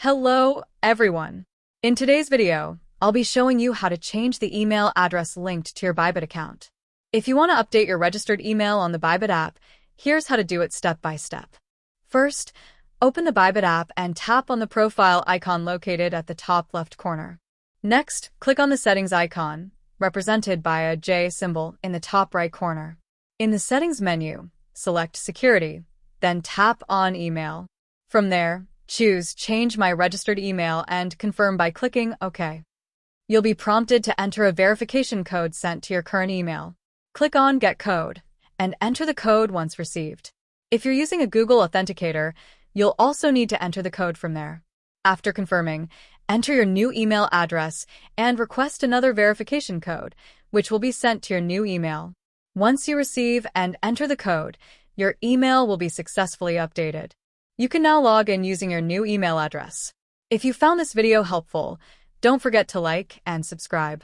Hello, everyone. In today's video, I'll be showing you how to change the email address linked to your Bybit account. If you want to update your registered email on the Bybit app, here's how to do it step by step. First, open the Bybit app and tap on the profile icon located at the top left corner. Next, click on the settings icon, represented by a J symbol in the top right corner. In the settings menu, select Security, then tap on Email. From there, choose Change My Registered Email and confirm by clicking OK. You'll be prompted to enter a verification code sent to your current email. Click on Get Code and enter the code once received. If you're using a Google Authenticator, you'll also need to enter the code from there. After confirming, enter your new email address and request another verification code, which will be sent to your new email. Once you receive and enter the code, your email will be successfully updated. You can now log in using your new email address. If you found this video helpful, don't forget to like and subscribe.